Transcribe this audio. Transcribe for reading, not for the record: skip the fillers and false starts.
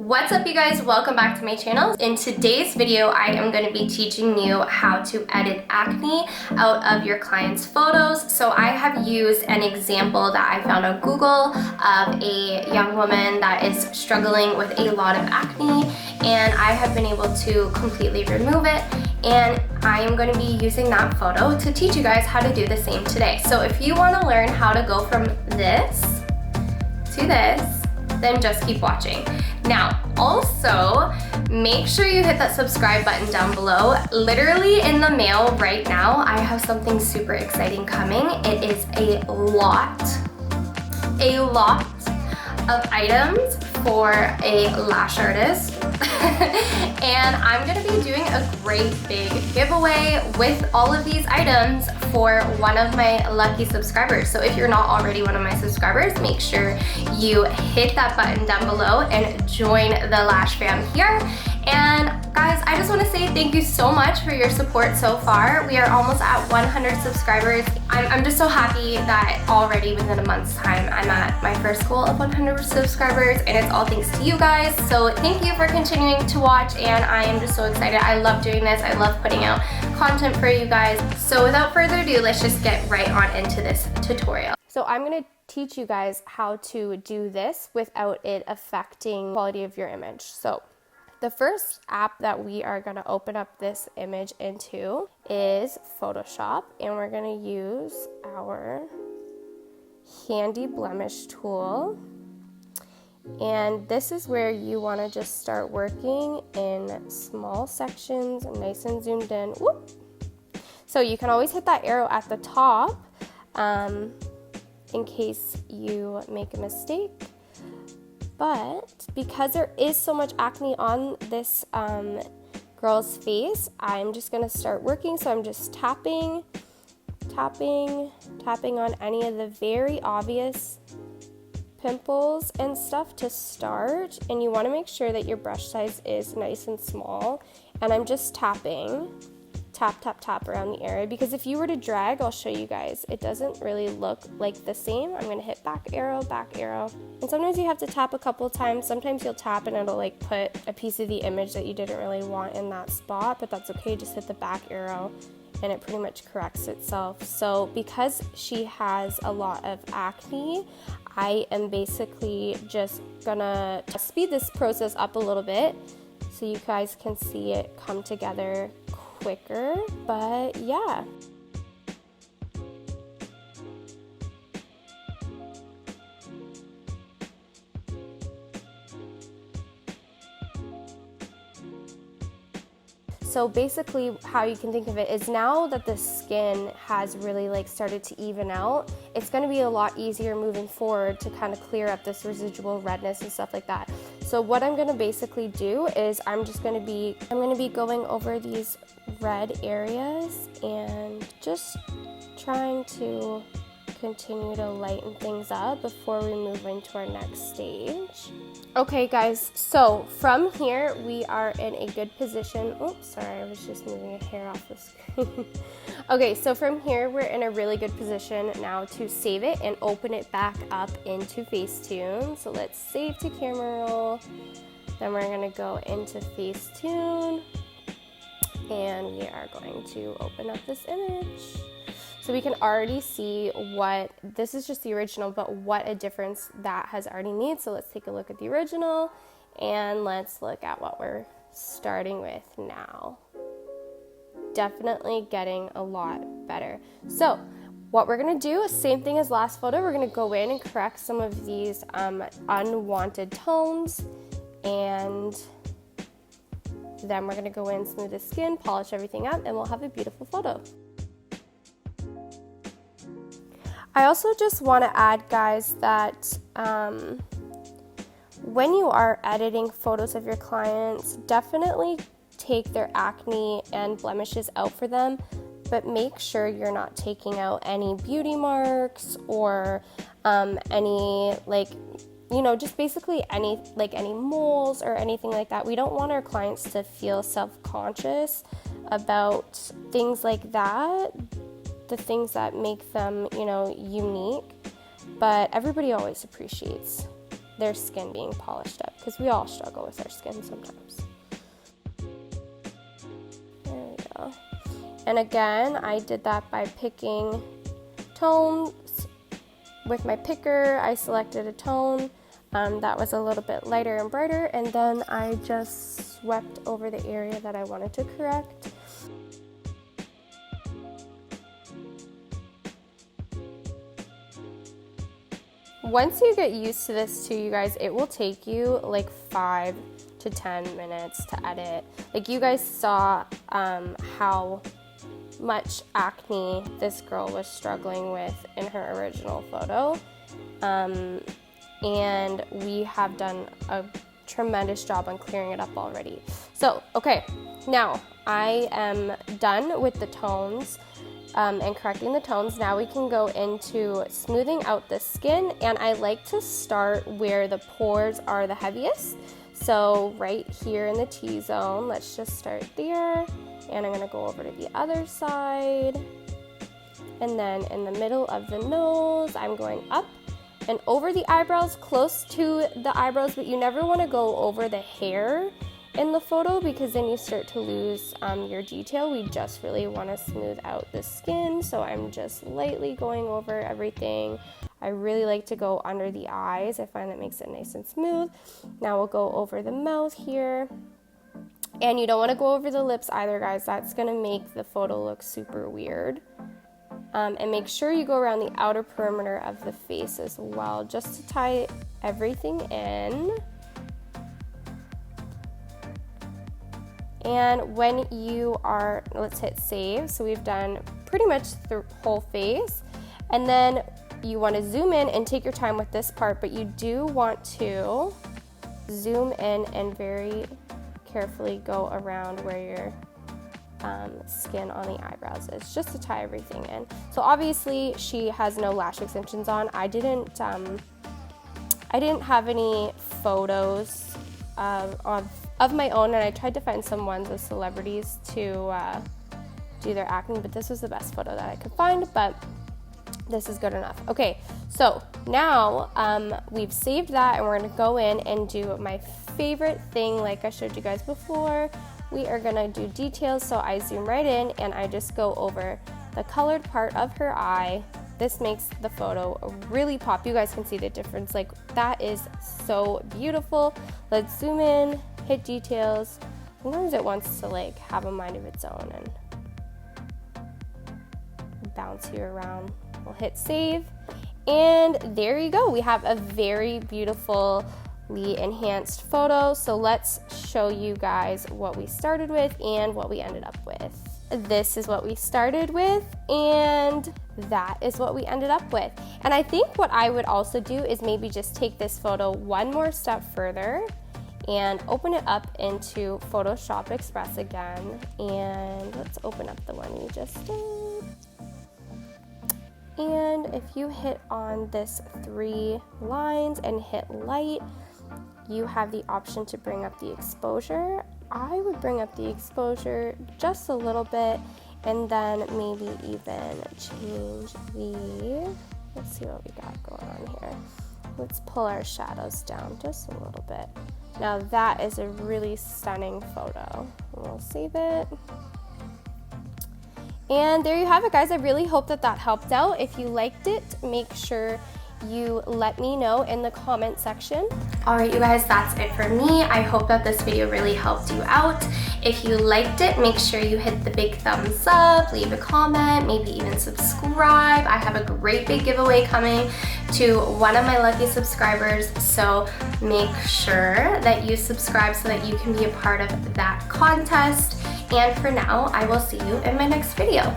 What's up, you guys? Welcome back to my channel. In today's video, I am going to be teaching you how to edit acne out of your clients' photos. So I have used an example that I found on Google of a young woman that is struggling with a lot of acne, and I have been able to completely remove it. And I am going to be using that photo to teach you guys how to do the same today. So if you want to learn how to go from this to this, then just keep watching. Now, also, make sure you hit that subscribe button down below. Literally in the mail right now, I have something super exciting coming. It is a lot of items for a lash artist. And I'm gonna be doing a great big giveaway with all of these items for one of my lucky subscribers. So if you're not already one of my subscribers, make sure you hit that button down below and join the Lash fam here. And guys, I just want to say thank you so much for your support so far. We are almost at 100 subscribers. I'm just so happy that already within a month's time, I'm at my first goal of 100 subscribers, and it's all thanks to you guys. So thank you for continuing to watch, and I am just so excited. I love doing this. I love putting out content for you guys. So without further ado, let's just get right on into this tutorial. So I'm going to teach you guys how to do this without it affecting the quality of your image. So the first app that we are going to open up this image into is Photoshop, and we're going to use our handy blemish tool. And this is where you want to just start working in small sections, nice and zoomed in. Whoop. So you can always hit that arrow at the top in case you make a mistake. But because there is so much acne on this girl's face, I'm just going to start working. So I'm just tapping on any of the very obvious pimples and stuff to start. And you want to make sure that your brush size is nice and small. And I'm just tapping, tap around the area, because if you were to drag, I'll show you guys, it doesn't really look like the same. I'm going to hit back arrow. And sometimes you have to tap a couple times. Sometimes you'll tap and it'll like put a piece of the image that you didn't really want in that spot, but that's okay. Just hit the back arrow and it pretty much corrects itself. So because she has a lot of acne, I am basically just gonna speed this process up a little bit so you guys can see it come together quicker. But yeah. So basically how you can think of it is, now that the skin has really like started to even out, it's going to be a lot easier moving forward to kind of clear up this residual redness and stuff like that. So what I'm going to basically do is I'm going to be going over these red areas and just trying to continue to lighten things up before we move into our next stage. Okay guys, so from here we are in a good position. Oops, sorry, I was just moving a hair off the screen. Okay, so from here we're in a really good position now to save it and open it back up into Facetune. So let's save to camera roll. Then we're gonna go into Facetune and we are going to open up this image. So we can already see what, this is just the original, but what a difference that has already made. So let's take a look at the original and let's look at what we're starting with now. Definitely getting a lot better. So what we're gonna do is same thing as last photo. We're gonna go in and correct some of these unwanted tones, and then we're gonna go in, smooth the skin, polish everything up, and we'll have a beautiful photo. I also just want to add, guys, that when you are editing photos of your clients, definitely take their acne and blemishes out for them, but make sure you're not taking out any beauty marks or any, like, you know, just basically any moles or anything like that. We don't want our clients to feel self-conscious about things like that, the things that make them, you know, unique. But everybody always appreciates their skin being polished up, because we all struggle with our skin sometimes. There we go. And again, I did that by picking tones. With my picker, I selected a tone that was a little bit lighter and brighter, and then I just swept over the area that I wanted to correct. Once you get used to this too, you guys, it will take you like 5 to 10 minutes to edit. Like, you guys saw how much acne this girl was struggling with in her original photo. And we have done a tremendous job on clearing it up already. So, okay, now I am done with the tones and correcting the tones. Now we can go into smoothing out the skin, and I like to start where the pores are the heaviest. So right here in the T-zone, let's just start there, and I'm gonna go over to the other side, and then in the middle of the nose, I'm going up and over the eyebrows, close to the eyebrows, but you never wanna go over the hair in the photo, because then you start to lose your detail. We just really want to smooth out the skin, so I'm just lightly going over everything. I really like to go under the eyes. I find that makes it nice and smooth. Now we'll go over the mouth here, and you don't want to go over the lips either, guys. That's going to make the photo look super weird. And make sure you go around the outer perimeter of the face as well, just to tie everything in. And when you are, let's hit save. So we've done pretty much the whole face. And then you want to zoom in and take your time with this part, but you do want to zoom in and very carefully go around where your skin on the eyebrows is, just to tie everything in. So obviously she has no lash extensions on. I didn't have any photos of my own, and I tried to find some ones of celebrities to do their acne, but this was the best photo that I could find, but this is good enough. Okay, so now we've saved that, and we're gonna go in and do my favorite thing. Like I showed you guys before, we are gonna do details. So I zoom right in and I just go over the colored part of her eye. This makes the photo really pop. You guys can see the difference. Like, that is so beautiful. Let's zoom in, hit details. Sometimes it wants to like have a mind of its own and bounce you around. We'll hit save, and there you go. We have a very beautifully enhanced photo. So let's show you guys what we started with and what we ended up with. This is what we started with, and that is what we ended up with. And I think what I would also do is maybe just take this photo one more step further and open it up into Photoshop Express again. And let's open up the one we just did. And if you hit on this 3 lines and hit light, you have the option to bring up the exposure. I would bring up the exposure just a little bit, and then maybe even change the, let's see what we got going on here. Let's pull our shadows down just a little bit. Now that is a really stunning photo. We'll save it. And there you have it, guys. I really hope that that helped out. If you liked it, make sure you let me know in the comment section. All right, you guys, that's it for me. I hope that this video really helped you out. If you liked it, make sure you hit the big thumbs up, leave a comment, maybe even subscribe. I have a great big giveaway coming to one of my lucky subscribers, so make sure that you subscribe so that you can be a part of that contest. And for now, I will see you in my next video.